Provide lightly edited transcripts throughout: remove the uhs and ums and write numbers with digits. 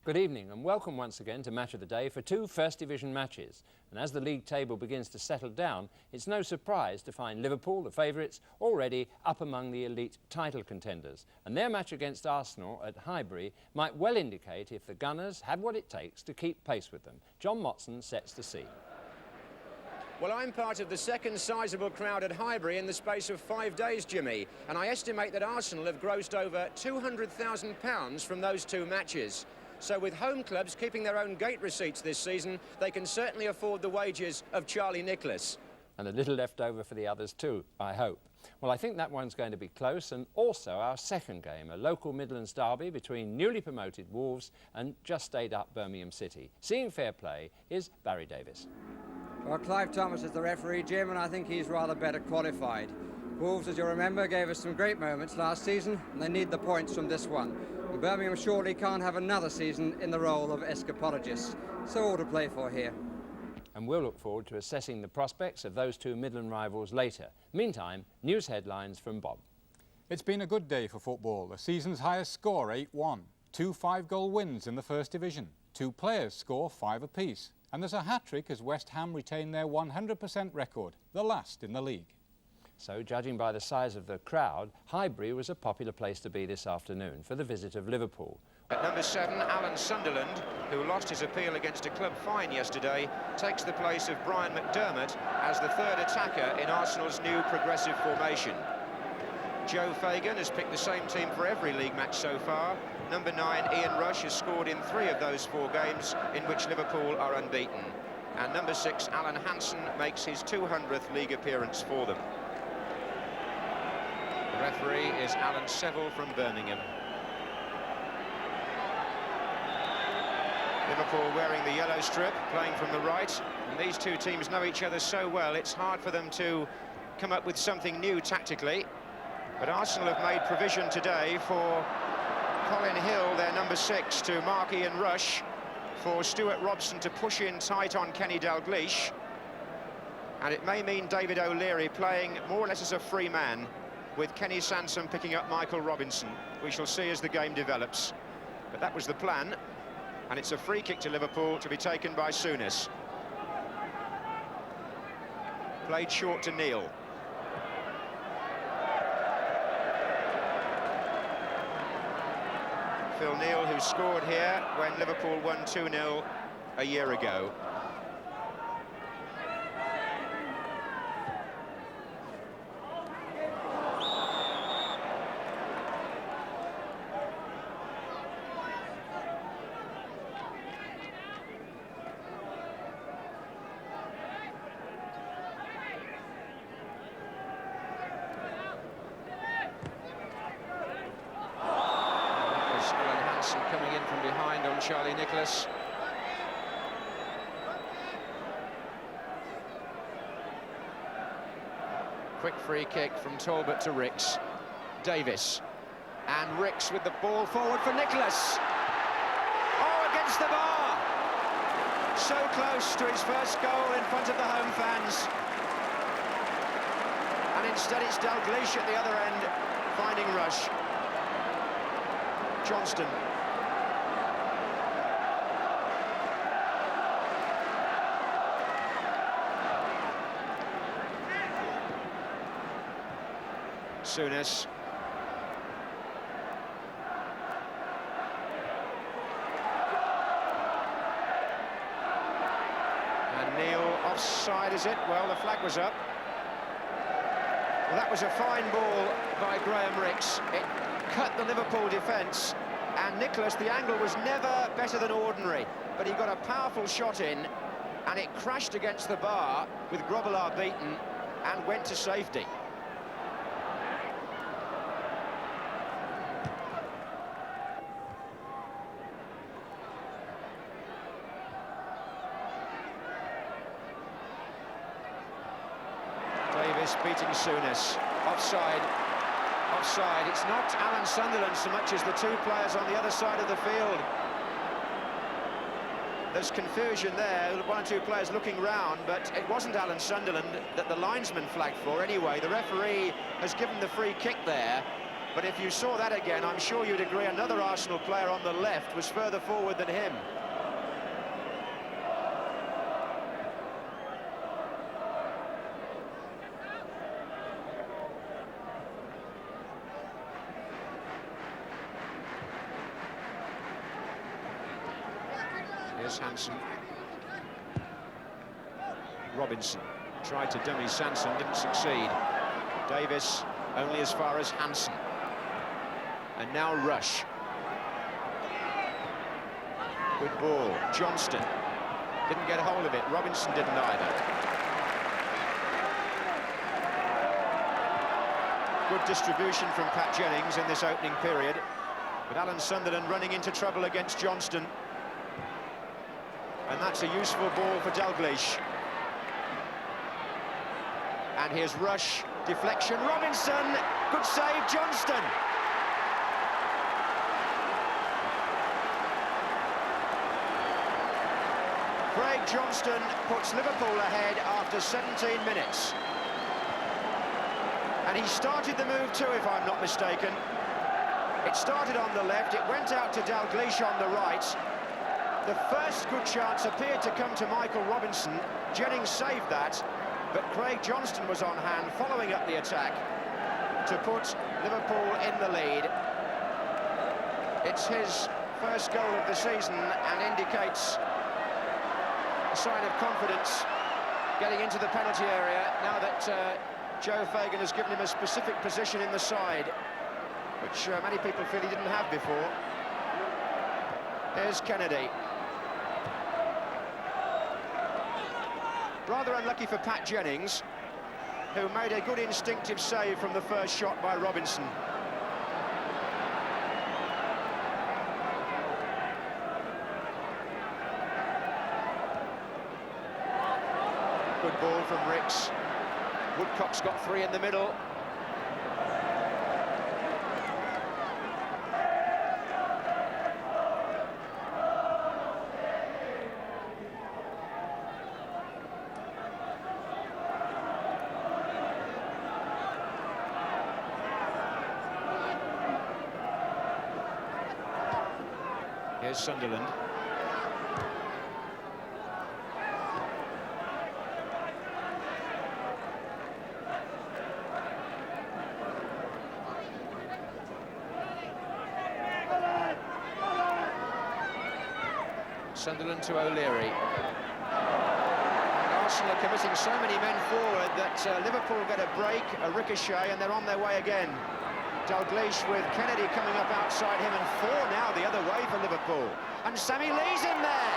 Good evening and welcome once again to Match of the Day for two First Division matches. And as the league table begins to settle down, it's no surprise to find Liverpool, the favourites, already up among the elite title contenders. And their match against Arsenal at Highbury might well indicate if the Gunners had what it takes to keep pace with them. John Motson sets the scene. Well, I'm part of the second sizable crowd at Highbury in the space of 5 days, Jimmy, and I estimate that Arsenal have grossed over £200,000 from those two matches. So with home clubs keeping their own gate receipts this season, they can certainly afford the wages of Charlie Nicholas. And a little left over for the others too, I hope. Well, I think that one's going to be close, and also our second game, a local Midlands derby between newly promoted Wolves and just stayed up Birmingham City. Seeing fair play is Barry Davis. Well, Clive Thomas is the referee, Jim, and I think he's rather better qualified. Wolves, as you remember, gave us some great moments last season, and they need the points from this one. And Birmingham surely can't have another season in the role of escapologists. So all to play for here. And we'll look forward to assessing the prospects of those two Midland rivals later. Meantime, news headlines from Bob. It's been a good day for football. The season's highest score, 8-1. 2 5-goal wins in the First Division. 2 players score 5 apiece. And there's a hat-trick as West Ham retain their 100% record, the last in the league. So, judging by the size of the crowd, Highbury was a popular place to be this afternoon for the visit of Liverpool. At number 7, Alan Sunderland, who lost his appeal against a club fine yesterday, takes the place of Brian McDermott as the third attacker in Arsenal's new progressive formation. Joe Fagan has picked the same team for every league match so far. Number 9, Ian Rush, has scored in 3 of those 4 games in which Liverpool are unbeaten. And number 6, Alan Hansen, makes his 200th league appearance for them. The referee is Alan Seville from Birmingham. Liverpool wearing the yellow strip, playing from the right. And these two teams know each other so well, it's hard for them to come up with something new tactically. But Arsenal have made provision today for Colin Hill, their number 6, to mark Ian Rush, for Stuart Robson to push in tight on Kenny Dalglish. And it may mean David O'Leary playing more or less as a free man, with Kenny Sansom picking up Michael Robinson. We shall see as the game develops. But that was the plan, and it's a free kick to Liverpool to be taken by Souness. Played short to Neil. Phil Neal, who scored here when Liverpool won 2-0 a year ago. Coming in from behind on Charlie Nicholas. Quick free kick from Talbot to Ricks. Davis. And Ricks with the ball forward for Nicholas. Oh, against the bar! So close to his first goal in front of the home fans. And instead it's Dalglish at the other end, finding Rush. Johnston. Souness. And Neil offside, is it? Well, the flag was up. Well, that was a fine ball by Graham Ricks. It cut the Liverpool defence, and Nicholas, the angle was never better than ordinary, but he got a powerful shot in, and it crashed against the bar with Grobbelaar beaten and went to safety. Davis beating Souness. Offside. Offside. It's not Alan Sunderland so much as the 2 players on the other side of the field. There's confusion there, 1 or 2 players looking round, but it wasn't Alan Sunderland that the linesman flagged for anyway. The referee has given the free kick there, But if you saw that again, I'm sure you'd agree another Arsenal player on the left was further forward than him. Here's Hansen. Robinson tried to dummy Sanson, didn't succeed. Davis only as far as Hansen. And now Rush. Good ball. Johnston didn't get a hold of it. Robinson didn't either. Good distribution from Pat Jennings in this opening period. But Alan Sunderland running into trouble against Johnston. And that's a useful ball for Dalglish. And here's Rush, deflection, Robinson, good save, Johnston. Craig Johnston puts Liverpool ahead after 17 minutes. And he started the move too, if I'm not mistaken. It started on the left, it went out to Dalglish on the right. The first good chance appeared to come to Michael Robinson. Jennings saved that. But Craig Johnston was on hand, following up the attack to put Liverpool in the lead. It's his first goal of the season and indicates a sign of confidence getting into the penalty area now that Joe Fagan has given him a specific position in the side, which many people feel he didn't have before. Here's Kennedy. Rather unlucky for Pat Jennings, who made a good instinctive save from the first shot by Robinson. Good ball from Ricks. Woodcock's got three in the middle. Here's Sunderland. Sunderland to O'Leary. Arsenal are committing so many men forward that Liverpool get a break, a ricochet, and they're on their way again. Dalglish with Kennedy coming up outside him, and four now the other way for Liverpool. And Sammy Lee's in there!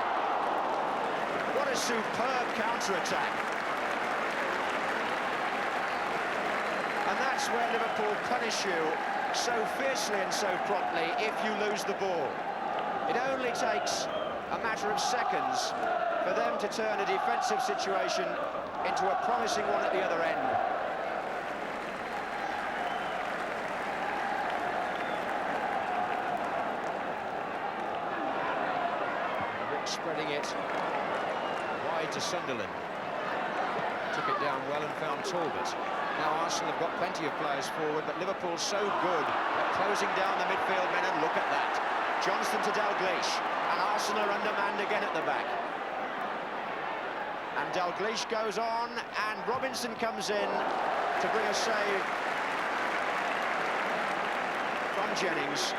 What a superb counter-attack. And that's where Liverpool punish you so fiercely and so promptly if you lose the ball. It only takes a matter of seconds for them to turn a defensive situation into a promising one at the other end. Spreading it wide to Sunderland. Took it down well and found Talbot. Now Arsenal have got plenty of players forward, but Liverpool's so good at closing down the midfield men, and look at that. Johnston to Dalglish, and Arsenal are undermanned again at the back. And Dalglish goes on, and Robinson comes in to bring a save from Jennings.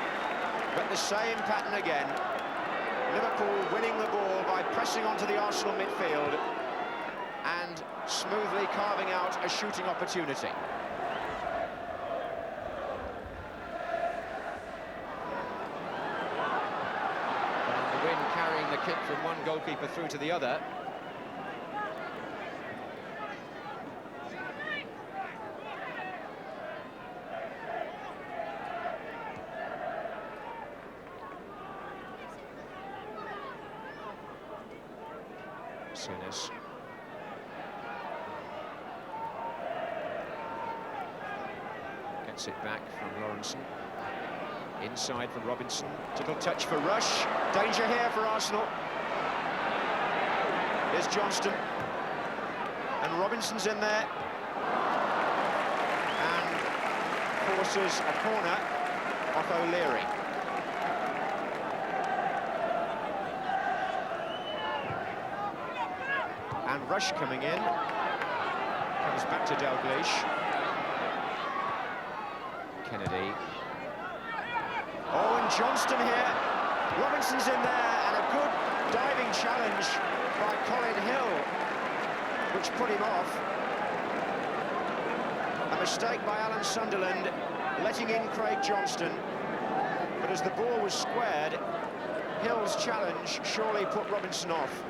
But the same pattern again. Liverpool winning the ball by pressing onto the Arsenal midfield and smoothly carving out a shooting opportunity. And the wind carrying the kick from one goalkeeper through to the other. Souness. Gets it back from Lawrenson. Inside for Robinson. Little touch for Rush. Danger here for Arsenal. Here's Johnston. And Robinson's in there. And forces a corner. off O'Leary. And Rush coming in. Comes back to Dalglish. Kennedy. Oh, and Johnston here. Robinson's in there, and a good diving challenge by Colin Hill, which put him off. A mistake by Alan Sunderland, letting in Craig Johnston. But as the ball was squared, Hill's challenge surely put Robinson off.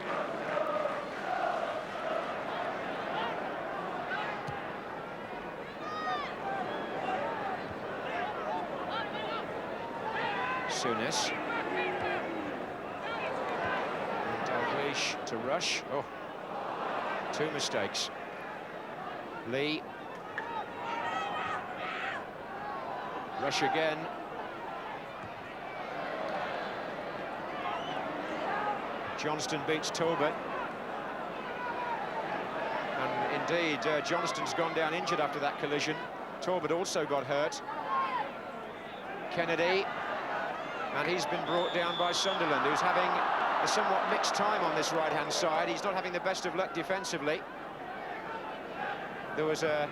Souness. Dalglish to Rush. Oh, two mistakes. Lee. Rush again. Johnston beats Talbot. And indeed, Johnston's gone down injured after that collision. Talbot also got hurt. Kennedy. And he's been brought down by Sunderland, who's having a somewhat mixed time on this right-hand side. He's not having the best of luck defensively. There was a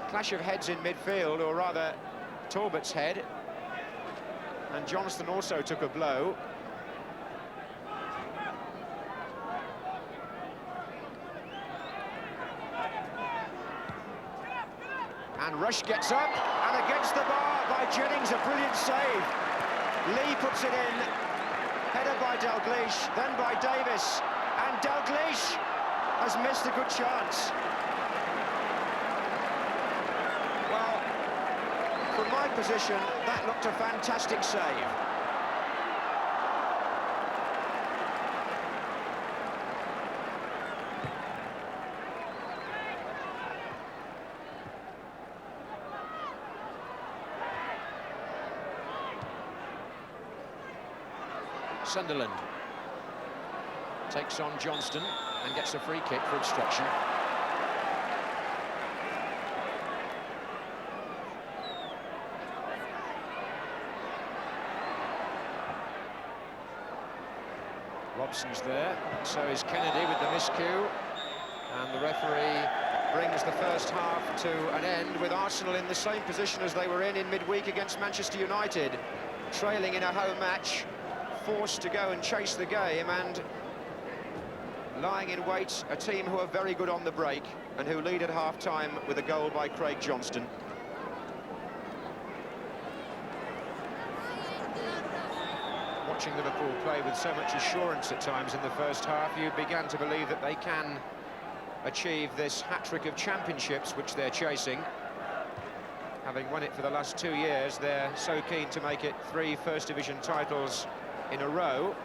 clash of heads in midfield, or rather Talbot's head, and Johnston also took a blow. And Rush gets up, and against the bar by Jennings, a brilliant save. Lee puts it in, headed by Dalglish, then by Davis, and Dalglish has missed a good chance. Well, from my position, that looked a fantastic save. Sunderland takes on Johnston and gets a free kick for obstruction. Robson's there, so is Kennedy with the miscue, and the referee brings the first half to an end with Arsenal in the same position as they were in midweek against Manchester United, trailing in a home match, forced to go and chase the game, and lying in wait, a team who are very good on the break and who lead at half-time with a goal by Craig Johnston. Watching Liverpool play with so much assurance at times in the first half, you began to believe that they can achieve this hat-trick of championships which they're chasing. Having won it for the last 2 years, they're so keen to make it 3 First Division titles in a row,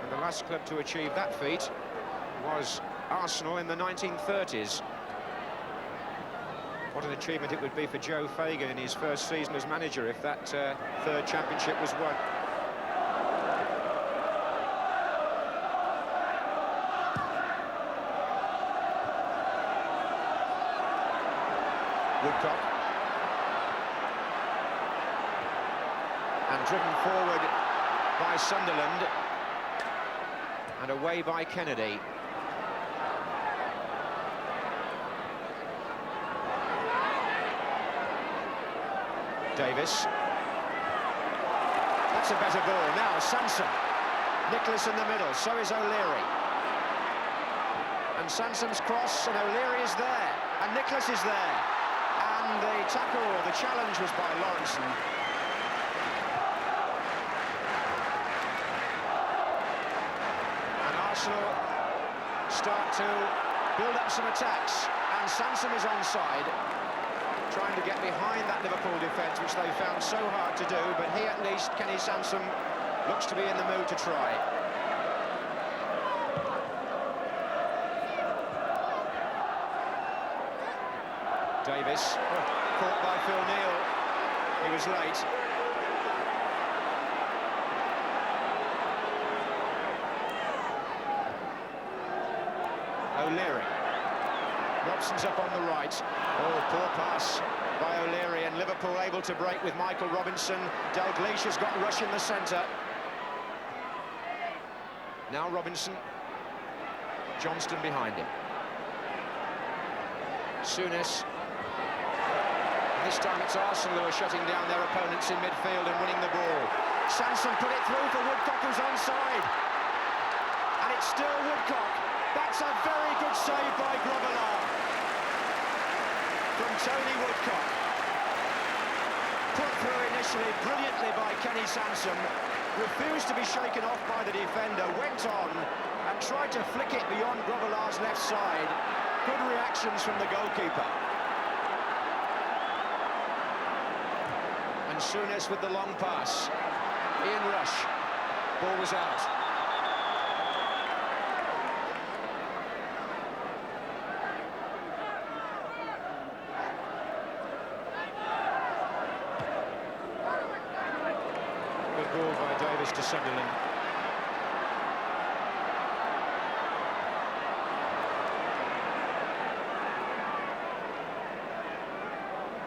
and the last club to achieve that feat was Arsenal in the 1930s. What an achievement it would be for Joe Fagan in his first season as manager if that third championship was won. Woodcock, and driven forward by Sunderland, and away by Kennedy. Davis. That's a better ball. Now Sansom. Nicholas in the middle, so is O'Leary. And Sansom's cross, and O'Leary is there, and Nicholas is there. And the tackle, or the challenge, was by Lawrenson. Arsenal start to build up some attacks, and Sansom is onside, trying to get behind that Liverpool defence, which they found so hard to do, but he, at least, Kenny Sansom, looks to be in the mood to try. Davis, caught by Phil Neal. He was late. O'Leary. Robson's up on the right. Oh, poor pass by O'Leary, and Liverpool able to break with Michael Robinson. Dalglish has got Rush in the centre. Now Robinson. Johnston behind him. Souness. This time it's Arsenal who are shutting down their opponents in midfield and winning the ball. Sanson put it through for Woodcock, who's onside. And it's still Woodcock. That's a very good save by Grobbelaar. From Tony Woodcock. Put through initially brilliantly by Kenny Sanson. Refused to be shaken off by the defender. Went on and tried to flick it beyond Grobbelaar's left side. Good reactions from the goalkeeper. And Souness with the long pass. Ian Rush. Ball was out. Good ball by Davis to Sunderland.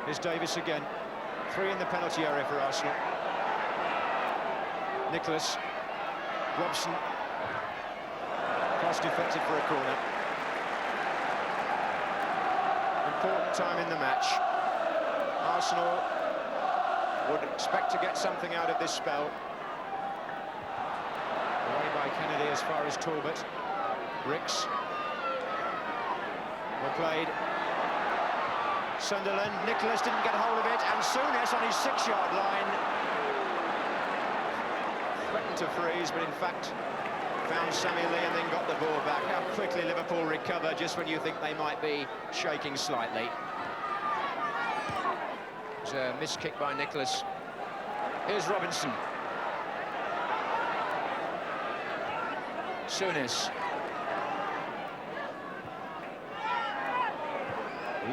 Here's Davis again. 3 in the penalty area for Arsenal. Nicholas. Robson. Cross deflected for a corner. Important time in the match. Arsenal would expect to get something out of this spell. Away by Kennedy as far as Talbot. Ricks. Well played. Sunderland. Nicholas didn't get hold of it, and Souness on his 6-yard line threatened to freeze, but in fact found Sammy Lee and then got the ball back. How quickly Liverpool recover just when you think they might be shaking slightly. It was a missed kick by Nicholas. Here's Robinson. Souness.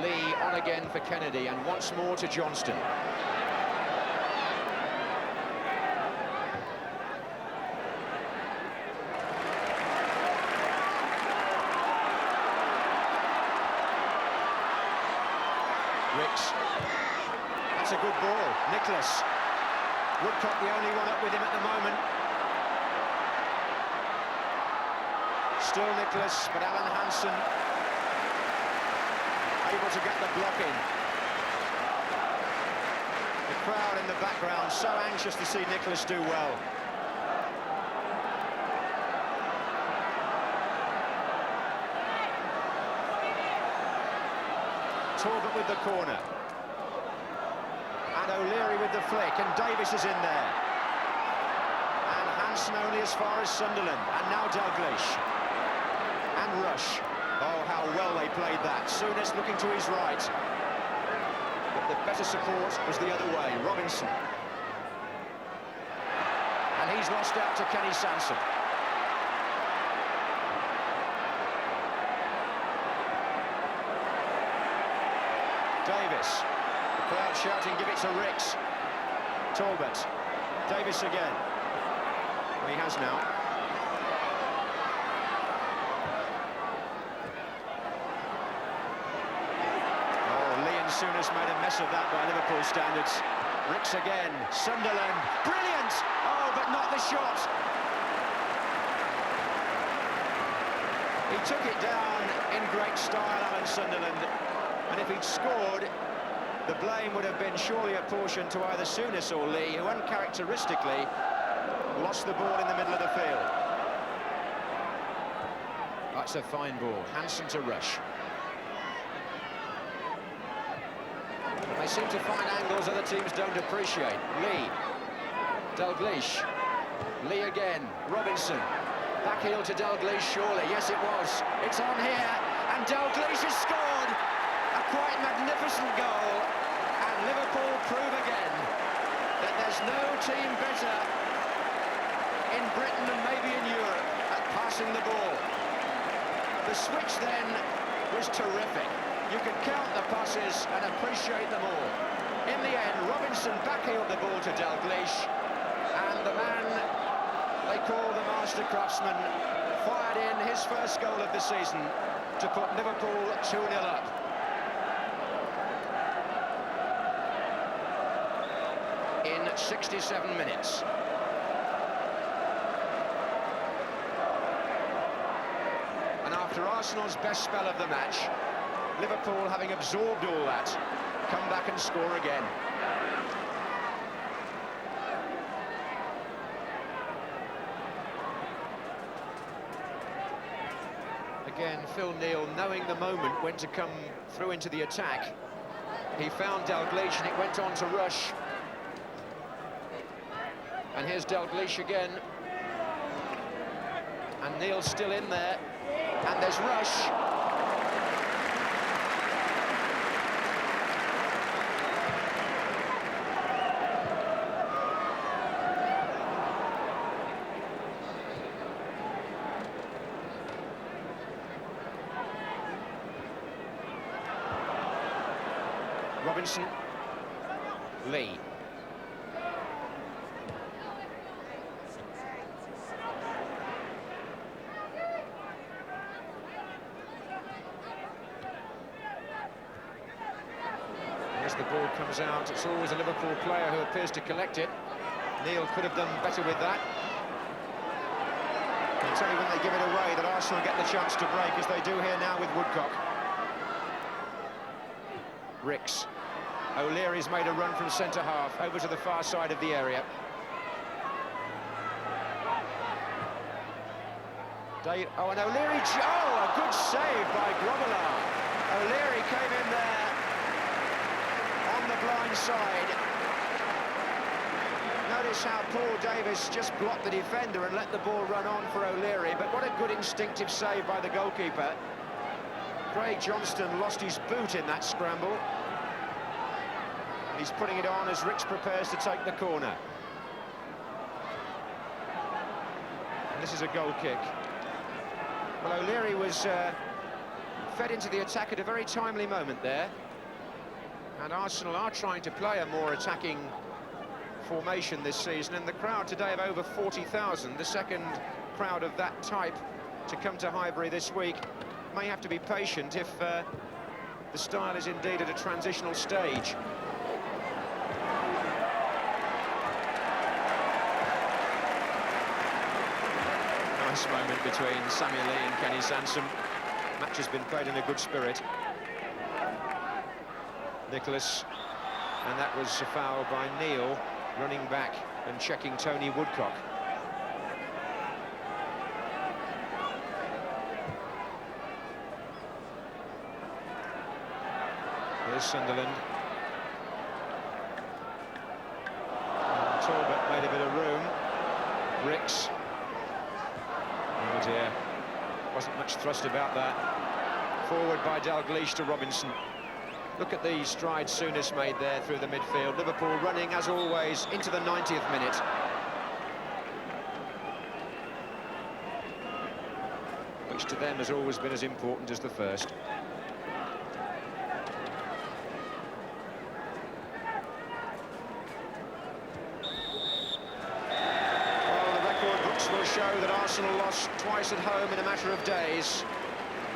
Lee on again for Kennedy, and once more to Johnston. Ricks. That's a good ball. Nicholas. Woodcock the only one up with him at the moment. Still Nicholas, but Alan Hansen able to get the block in. The crowd in the background so anxious to see Nicholas do well. Talbot with the corner. And O'Leary with the flick, and Davis is in there. And Hansen only as far as Sunderland, and now Dalglish. And Rush. Oh, how well they played that. Souness looking to his right. But the better support was the other way. Robinson. And he's lost out to Kenny Sanson. Davis. The crowd shouting, give it to Ricks. Talbot. Davis again. Well, he has now. Souness made a mess of that by Liverpool standards. Ricks again. Sunderland. Brilliant! Oh, but not the shot. He took it down in great style, Alan Sunderland. And if he'd scored, the blame would have been surely apportioned to either Souness or Lee, who uncharacteristically lost the ball in the middle of the field. That's a fine ball. Hansen to Rush. They seem to find angles other teams don't appreciate. Lee. Dalglish. Lee again. Robinson. Back heel to Dalglish, surely. Yes, it was. It's on here. And Dalglish has scored. A quite magnificent goal. And Liverpool prove again that there's no team better in Britain and maybe in Europe at passing the ball. The switch then was terrific. You could count the passes and appreciate them all. In the end, Robinson backheeled the ball to Dalglish, and the man they call the master craftsman fired in his first goal of the season to put Liverpool 2-0 up. In 67 minutes. And after Arsenal's best spell of the match, Liverpool, having absorbed all that, come back and score again. Again, Phil Neal, knowing the moment when to come through into the attack, he found Dalglish and it went on to Rush. And here's Dalglish again. And Neal's still in there. And there's Rush. Robinson, Lee. As the ball comes out, it's always a Liverpool player who appears to collect it. Neal could have done better with that. It's only when they give it away that Arsenal get the chance to break, as they do here now with Woodcock. Ricks. O'Leary's made a run from centre-half over to the far side of the area. Oh, and O'Leary, a good save by Grobbelaar. O'Leary came in there on the blind side. Notice how Paul Davis just blocked the defender and let the ball run on for O'Leary, but what a good instinctive save by the goalkeeper. Craig Johnston lost his boot in that scramble. He's putting it on as Ricks prepares to take the corner. And this is a goal kick. Well, O'Leary was fed into the attack at a very timely moment there. And Arsenal are trying to play a more attacking formation this season. And the crowd today of over 40,000, the second crowd of that type to come to Highbury this week, may have to be patient if the style is indeed at a transitional stage. Nice moment between Samuel Lee and Kenny Sansom. Match has been played in a good spirit. Nicholas, and that was a foul by Neal, running back and checking Tony Woodcock. Here's Sunderland. And Talbot made a bit of room. Ricks. Oh dear, wasn't much thrust about that. Forward by Dalglish to Robinson. Look at the strides Souness made there through the midfield. Liverpool running, as always, into the 90th minute. Which to them has always been as important as the first. Will show that Arsenal lost twice at home in a matter of days,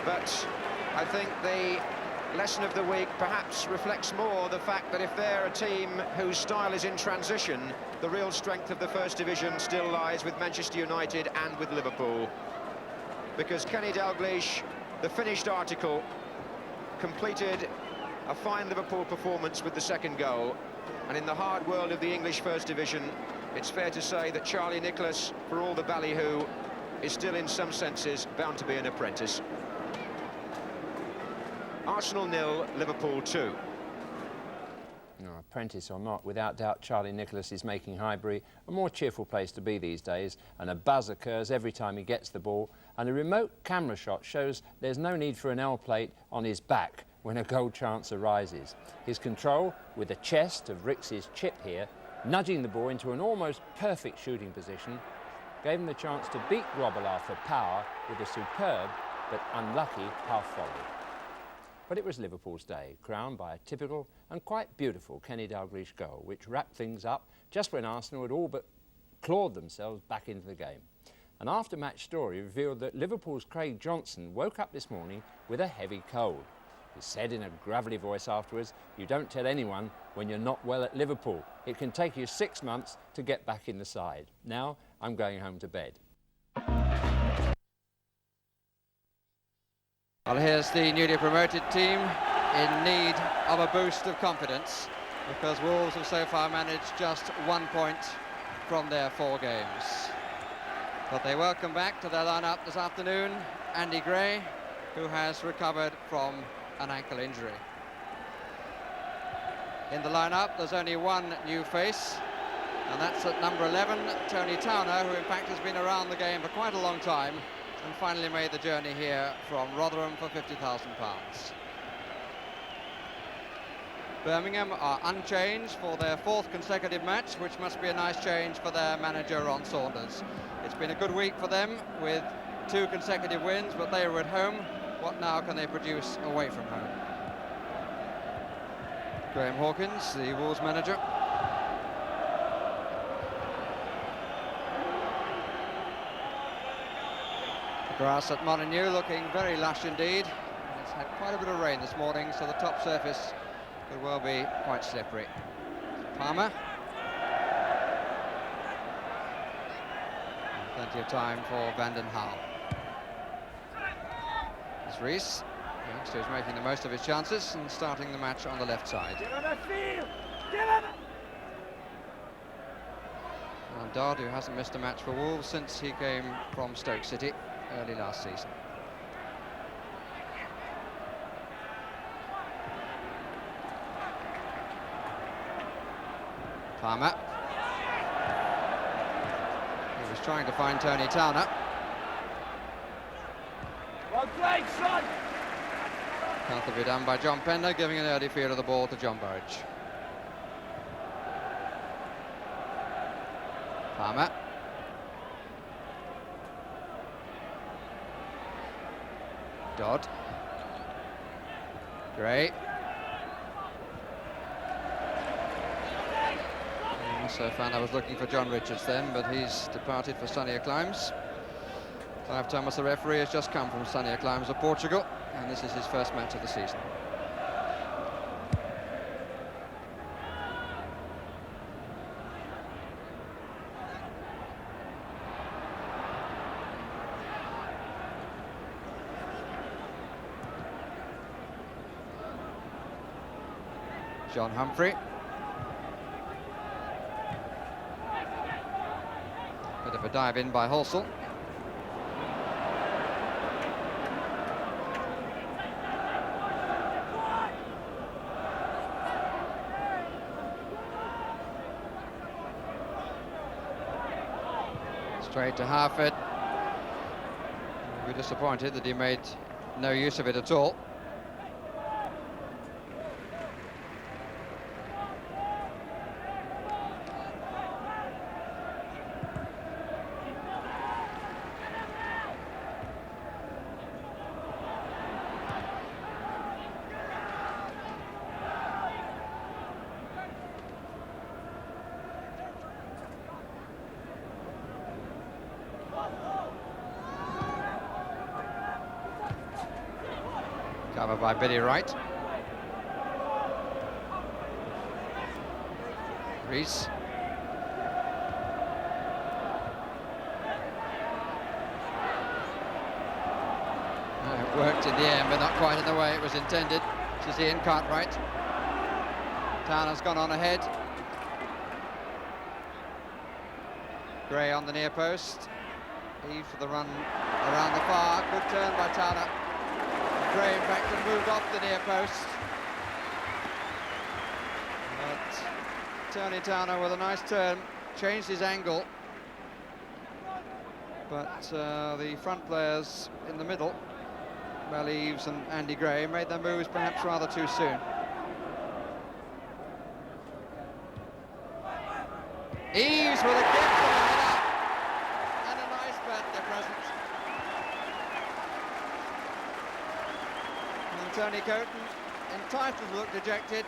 but I think the lesson of the week perhaps reflects more the fact that if they're a team whose style is in transition, the real strength of the First Division still lies with Manchester United and with Liverpool, because Kenny Dalglish, the finished article, completed a fine Liverpool performance with the second goal, and in the hard world of the English First Division, it's fair to say that Charlie Nicholas, for all the ballyhoo, is still in some senses bound to be an apprentice. Arsenal 0, Liverpool 2. No, apprentice or not, without doubt Charlie Nicholas is making Highbury a more cheerful place to be these days, and a buzz occurs every time he gets the ball, and a remote camera shot shows there's no need for an L plate on his back when a goal chance arises. His control, with the chest of Ricks's chip here, nudging the ball into an almost perfect shooting position, gave him the chance to beat Grobbelaar for power with a superb but unlucky half volley. But it was Liverpool's day, crowned by a typical and quite beautiful Kenny Dalglish goal, which wrapped things up just when Arsenal had all but clawed themselves back into the game. An after-match story revealed that Liverpool's Craig Johnson woke up this morning with a heavy cold. He said in a gravelly voice afterwards, "You don't tell anyone when you're not well at Liverpool. It can take you 6 months to get back in the side. Now I'm going home to bed." Well, here's the newly promoted team in need of a boost of confidence, because Wolves have so far managed just 1 point from their 4 games. But they welcome back to their lineup this afternoon Andy Gray, who has recovered from an ankle injury. In the lineup there's only one new face, and that's at number 11, Tony Towner, who in fact has been around the game for quite a long time and finally made the journey here from Rotherham for £50,000. Birmingham are unchanged for their 4th consecutive match, which must be a nice change for their manager Ron Saunders. It's been a good week for them with 2 consecutive wins, but they were at home. What now can they produce away from home? Graham Hawkins, the Wolves manager. The grass at Molineux looking very lush indeed. It's had quite a bit of rain this morning, so the top surface could well be quite slippery. Palmer. Plenty of time for Vanden Hal. It's Rees, who's making the most of his chances and starting the match on the left side. And Dodd, who hasn't missed a match for Wolves since he came from Stoke City early last season. Palmer. He was trying to find Tony Towner. Well played, son! Can't be done by John Pender, giving an early field of the ball to John Burridge. Palmer. Dodd. Gray. So found I was looking for John Richards then, but he's departed for sunnier climes. Clive Thomas, the referee, has just come from sunnier climes of Portugal, and this is his first match of the season. John Humphrey. Bit of a dive in by Halsall. Straight to Harford. We're disappointed that he made no use of it at all. Covered by Billy Wright. Rees. It worked in the end, but not quite in the way it was intended. This is Ian Cartwright. Towner's gone on ahead. Gray on the near post. Eve for the run around the far. Good turn by Towner. Gray, in fact, had moved off the near post. But Tony Towner with a nice turn, changed his angle. But the front players in the middle, Mel Eves and Andy Gray, made their moves perhaps rather too soon. Eves with a kick for the header, and a nice birthday present. And Tony Coton, entitled to look dejected.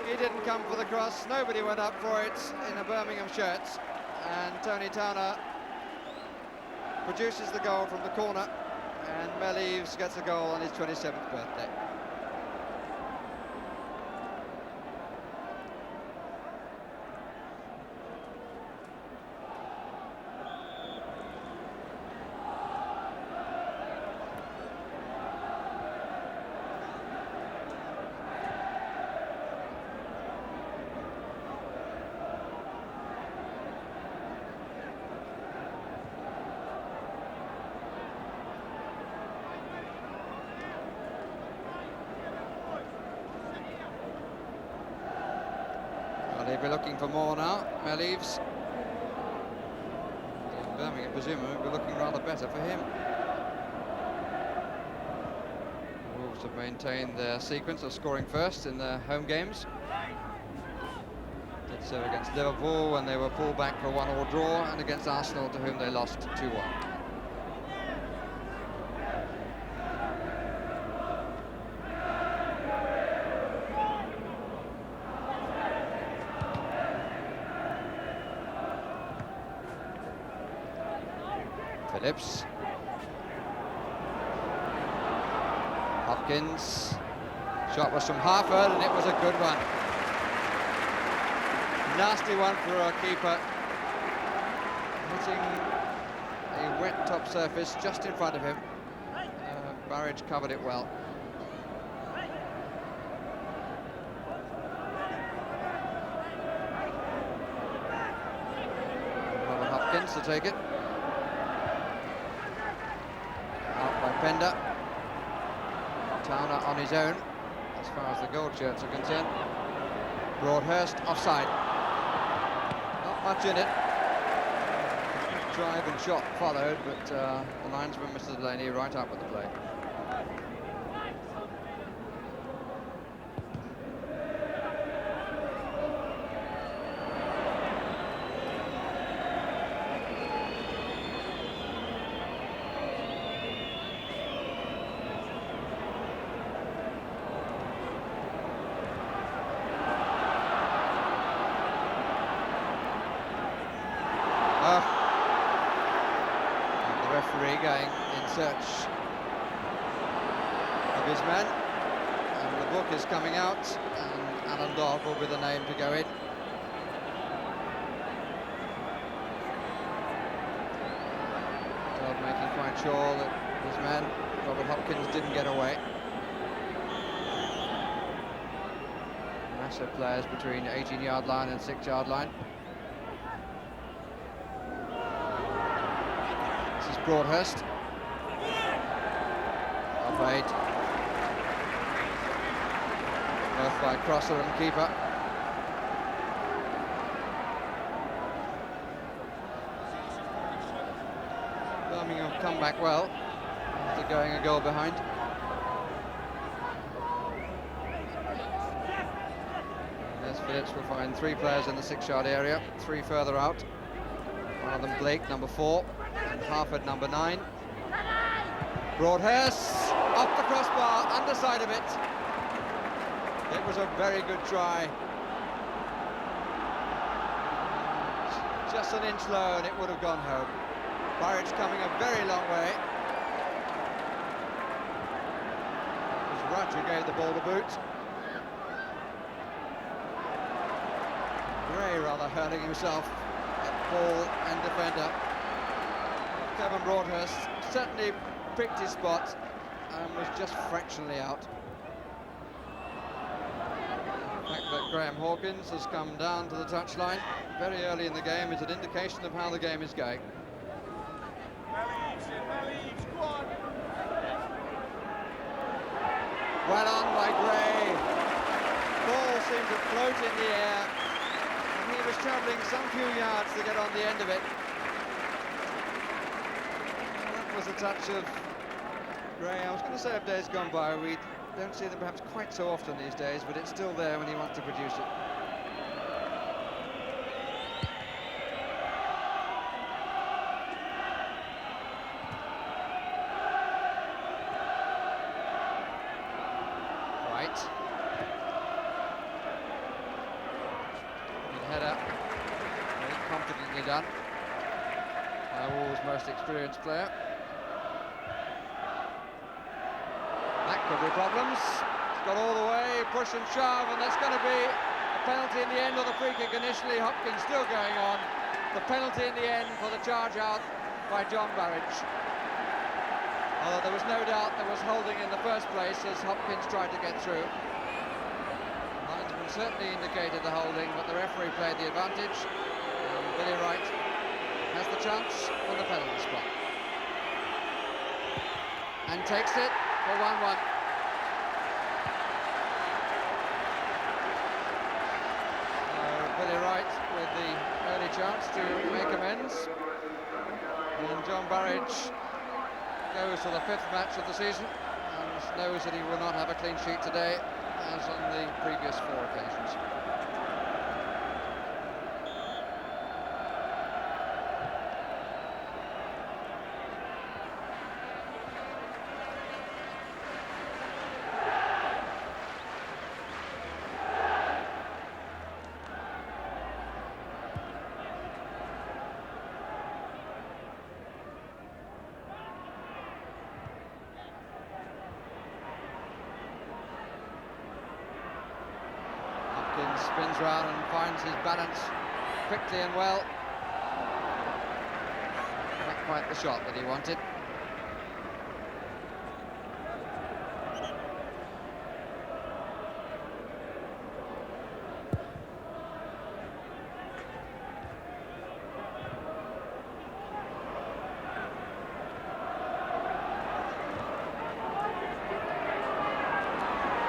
He didn't come for the cross, nobody went up for it in a Birmingham shirt. and Tony Towner produces the goal from the corner, and Mel Eves gets a goal on his 27th birthday. They'll be looking for more now, Mel Eves. Birmingham, presumably, will be looking rather better for him. Wolves have maintained their sequence of scoring first in their home games. Did so against Liverpool when they were pulled back for a 1-1 draw, and against Arsenal, to whom they lost 2-1. Phillips. Hopkins. Shot was from Harford, and it was a good one. Nasty one for our keeper. Hitting a wet top surface just in front of him. Burridge covered it well. Robert Hopkins to take it. Pender. Towner on his own, as far as the gold shirts are concerned. Broadhurst offside. Not much in it. Drive and shot followed, but the linesman, Mr. Delaney, right up with the play. The referee going in search of his man, and the book is coming out, and Alan Dodd will be the name to go in. Dodd making quite sure that his man, Robert Hopkins, didn't get away. Massive players between the 18-yard line and 6-yard line. Broadhurst. Off-aid. Both by crosser and keeper. Birmingham have come back well after going a goal behind. As Phillips will find 3 players in the 6-yard area, 3 further out. One of them Blake, number 4. And Harford, number 9. Broadhurst off the crossbar, underside of it. It was a very good try. Just an inch low and it would have gone home. Burridge coming a very long way. It was Rudd who gave the ball the boot. Gray rather hurting himself at ball and defender. Kevin Broadhurst certainly picked his spot and was just fractionally out. The fact that Graham Hawkins has come down to the touchline very early in the game is an indication of how the game is going. Well on by Gray. Ball seemed to float in the air, and he was travelling some few yards to get on the end of it. Was a touch of Gray. I was going to say of days gone by, we don't see them perhaps quite so often these days, but it's still there when he wants to produce it. Right. Good header. Very confidently brilliantly done by Wolves' most experienced player. That could be problems. It's got all the way, push and shove, and that's going to be a penalty in the end, or the free kick initially. Hopkins still going on. The penalty in the end for the charge out by John Barrage. Although there was no doubt there was holding in the first place as Hopkins tried to get through. The linesman certainly indicated the holding, but the referee played the advantage. And Billy Wright has the chance from the penalty spot. And takes it for 1-1. Billy Wright with the early chance to make amends. And John Barrage goes to the 5th match of the season and knows that he will not have a clean sheet today, as on the previous 4 occasions. Spins round and finds his balance quickly and well. Not quite the shot that he wanted.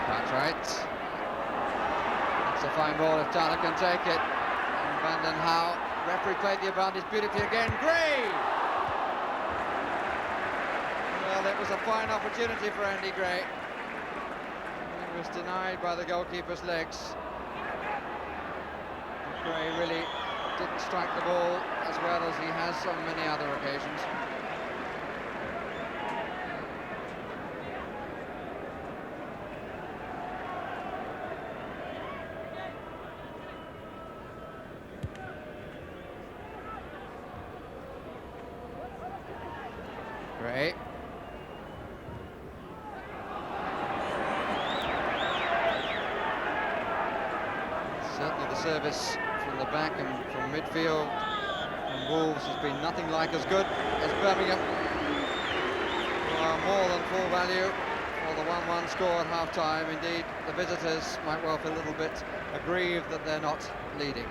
That's right. It's a fine ball if Turner can take it. And Van den Houw, referee played the advantage beautifully again. Gray! Well, it was a fine opportunity for Andy Gray. He was denied by the goalkeeper's legs. Gray really didn't strike the ball as well as he has on many other occasions. Gray. Certainly the service from the back and from midfield from Wolves has been nothing like as good as Birmingham, who are more than full value for the 1-1 score at half-time. Indeed, the visitors might well feel a little bit aggrieved that they're not leading.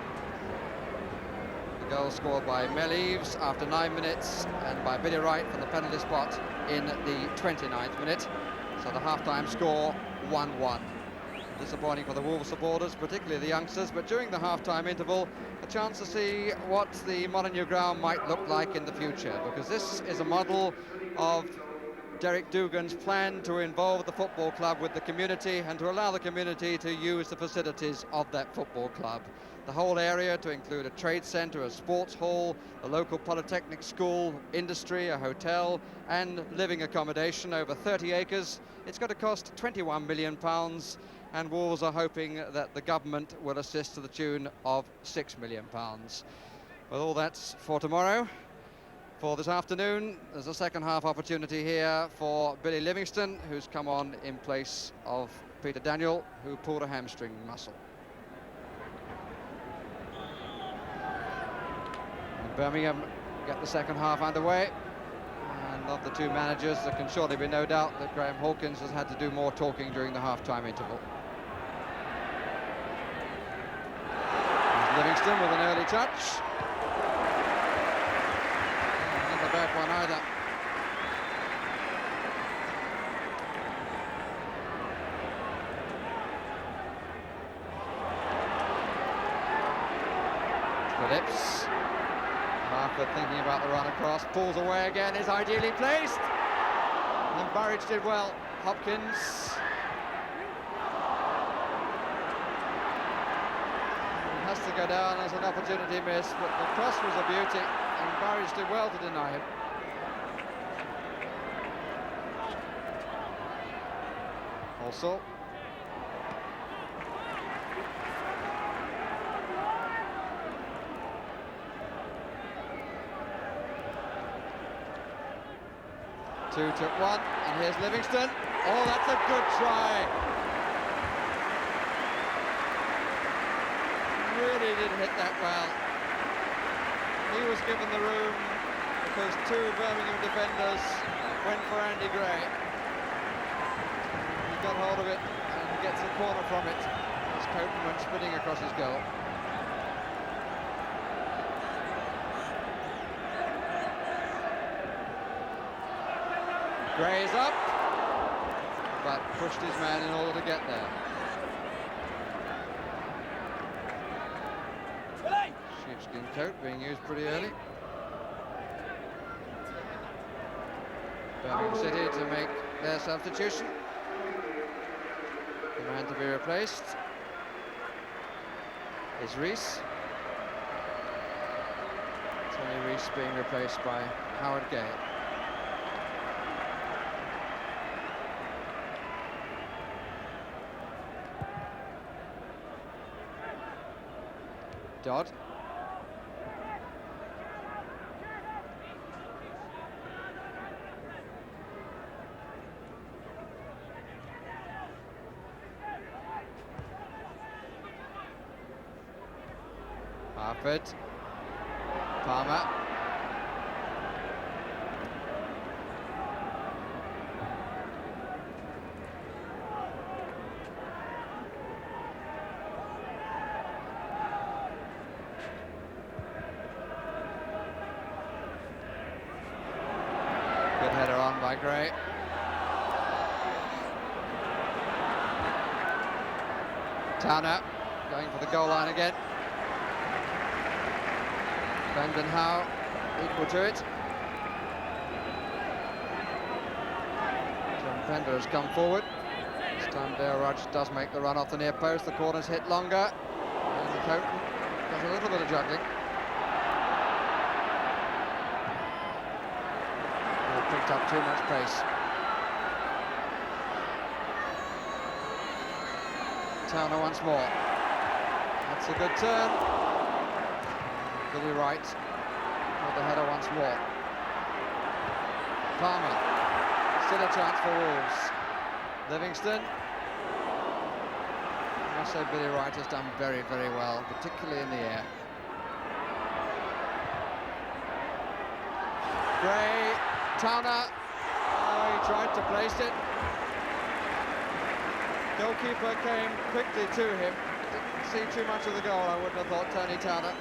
Goal scored by Mel Eves after 9 minutes and by Billy Wright from the penalty spot in the 29th minute. So the half-time score 1-1. Disappointing for the Wolves supporters, particularly the youngsters, but during the half-time interval, a chance to see what the Molineux ground might look like in the future, because this is a model of Derek Dugan's plan to involve the football club with the community and to allow the community to use the facilities of that football club. The whole area to include a trade centre, a sports hall, a local polytechnic school, industry, a hotel and living accommodation over 30 acres. It's going to cost £21 million, and Wolves are hoping that the government will assist to the tune of £6 million. Well, all that's for tomorrow. For this afternoon, there's a second half opportunity here for Billy Livingston, who's come on in place of Peter Daniel, who pulled a hamstring muscle. Birmingham get the second half underway, and of the two managers there can surely be no doubt that Graham Hawkins has had to do more talking during the half-time interval. Here's Livingston with an early touch. Not a bad one either. Phillips. Harford thinking about the run across, pulls away again, is ideally placed. And Burridge did well. Hopkins. Has to go down as an opportunity missed, but the cross was a beauty, and Burridge did well to deny him. Also. Two took one, and here's Livingston. Oh, that's a good try. Really did hit that well. He was given the room because two Birmingham defenders went for Andy Gray. He got hold of it and gets a corner from it as Coton went spinning across his goal. Gray's up, but pushed his man in order to get there. Sheepskin coat being used pretty early. Birmingham City to make their substitution. The man to be replaced is Rees. Tony Rees being replaced by Howard Gale. Dodd. Harford. Palmer. Good header on by Gray. Towner going for the goal line again. Brendan Howe equal to it. John Pender has come forward. This time Dale Rudge does make the run off the near post. The corner's hit longer. And Coton does a little bit of juggling. He picked up too much pace. Towner once more. That's a good turn. Billy Wright with the header once more. Palmer, still a chance for Wolves. Livingston. I must say Billy Wright has done very, very well, particularly in the air. Gray, Towner. Oh, he tried to place it. Goalkeeper came quickly to him. Didn't see too much of the goal, I wouldn't have thought, Tony Towner.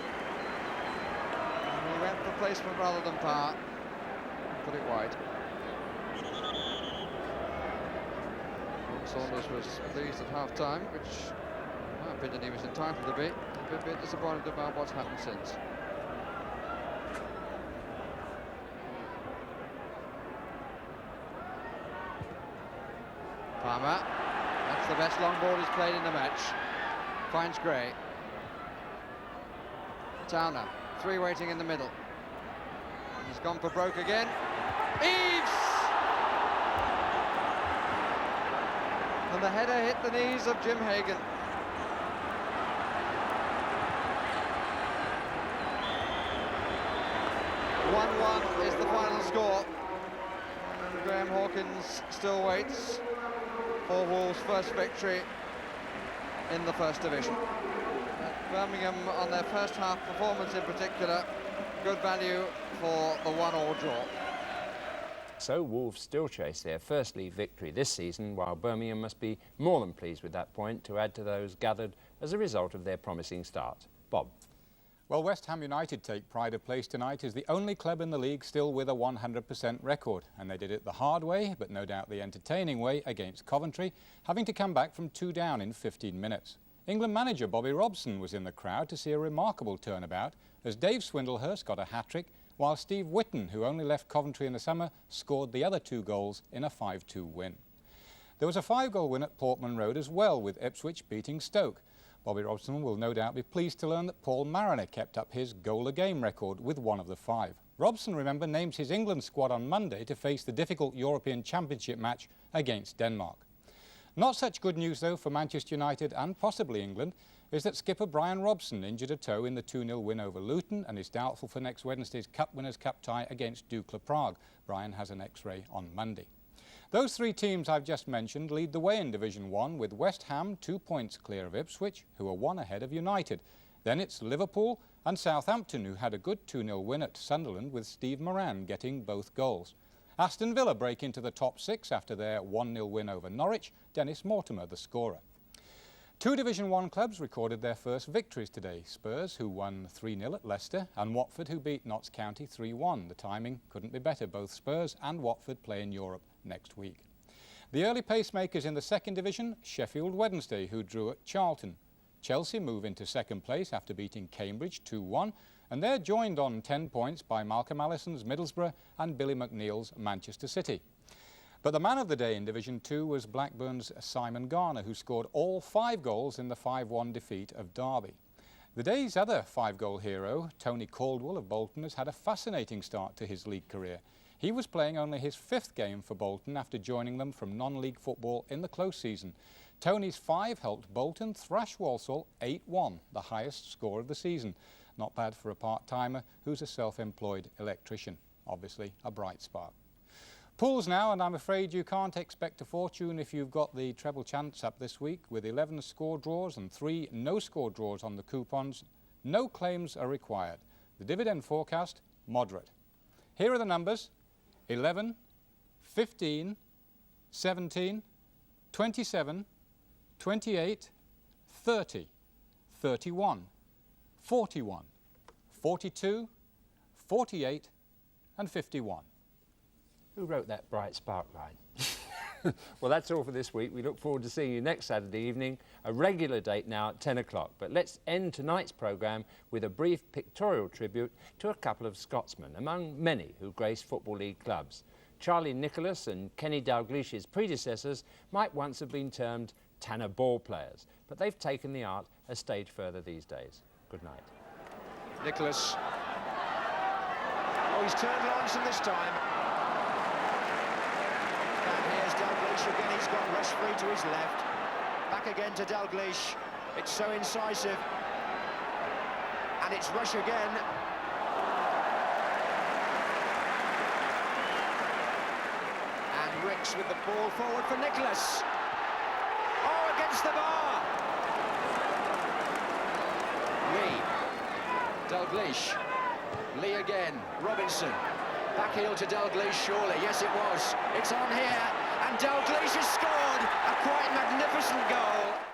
Went for placement rather than power. Put it wide. Saunders was pleased at half-time, which, in my opinion, he was entitled to be. A bit disappointed about what's happened since. Palmer. That's the best long ball he's played in the match. Finds Gray. Towner. Three waiting in the middle. He's gone for broke again. Eves! And the header hit the knees of Jim Hagan. (1-1) is the final score. And Graham Hawkins still waits for Wolves' first victory in the First Division. Birmingham, on their first half performance in particular, good value for the 1-1 draw. So Wolves still chase their first league victory this season, while Birmingham must be more than pleased with that point to add to those gathered as a result of their promising start. Bob. Well, West Ham United take pride of place tonight as the only club in the league still with a 100% record. And they did it the hard way, but no doubt the entertaining way, against Coventry, having to come back from 2 down in 15 minutes. England manager Bobby Robson was in the crowd to see a remarkable turnabout as Dave Swindlehurst got a hat-trick, while Steve Whitten, who only left Coventry in the summer, scored the other 2 goals in a 5-2 win. There was a 5-goal win at Portman Road as well, with Ipswich beating Stoke. Bobby Robson will no doubt be pleased to learn that Paul Mariner kept up his goal-a-game record with 1 of the 5. Robson, remember, names his England squad on Monday to face the difficult European Championship match against Denmark. Not such good news, though, for Manchester United and possibly England, is that skipper Brian Robson injured a toe in the 2-0 win over Luton and is doubtful for next Wednesday's Cup Winners' Cup tie against Dukla Prague. Brian has an X-ray on Monday. Those three teams I've just mentioned lead the way in Division 1, with West Ham 2 points clear of Ipswich, who are 1 ahead of United. Then it's Liverpool and Southampton, who had a good 2-0 win at Sunderland, with Steve Moran getting both goals. Aston Villa break into the top 6 after their 1-0 win over Norwich, Dennis Mortimer the scorer. 2 Division 1 clubs recorded their first victories today. Spurs, who won 3-0 at Leicester, and Watford, who beat Notts County 3-1. The timing couldn't be better. Both Spurs and Watford play in Europe next week. The early pacemakers in the 2nd Division, Sheffield Wednesday, who drew at Charlton. Chelsea move into 2nd place after beating Cambridge 2-1, and they're joined on 10 points by Malcolm Allison's Middlesbrough and Billy McNeil's Manchester City. But the man of the day in Division 2 was Blackburn's Simon Garner, who scored all 5 goals in the 5-1 defeat of Derby. The day's other 5-goal hero, Tony Caldwell of Bolton, has had a fascinating start to his league career. He was playing only his 5th game for Bolton after joining them from non-league football in the close season. Tony's 5 helped Bolton thrash Walsall 8-1, the highest score of the season. Not bad for a part-timer who's a self-employed electrician. Obviously a bright spark. Pools now, and I'm afraid you can't expect a fortune if you've got the treble chance up this week, with 11 score draws and 3 no-score draws on the coupons. No claims are required. The dividend forecast, moderate. Here are the numbers: 11, 15, 17, 27, 28, 30, 31, 41, 42, 48 and 51. Who wrote that bright spark line? Well, that's all for this week. We look forward to seeing you next Saturday evening, a regular date now at 10 o'clock. But let's end tonight's programme with a brief pictorial tribute to a couple of Scotsmen, among many who grace Football League clubs. Charlie Nicholas and Kenny Dalglish's predecessors might once have been termed Tanner ball players, but they've taken the art a stage further these days. Good night. Nicholas. Oh, he's turned Lawrenson this time. And here's Dalglish again. He's got Rush free to his left. Back again to Dalglish. It's so incisive. And it's Rush again. And Ricks with the ball forward for Nicholas. Oh, against the bar. Lee. Dalglish. Lee again. Robinson. Back heel to Dalglish, surely. Yes, it was. It's on here. And Dalglish has scored a quite magnificent goal.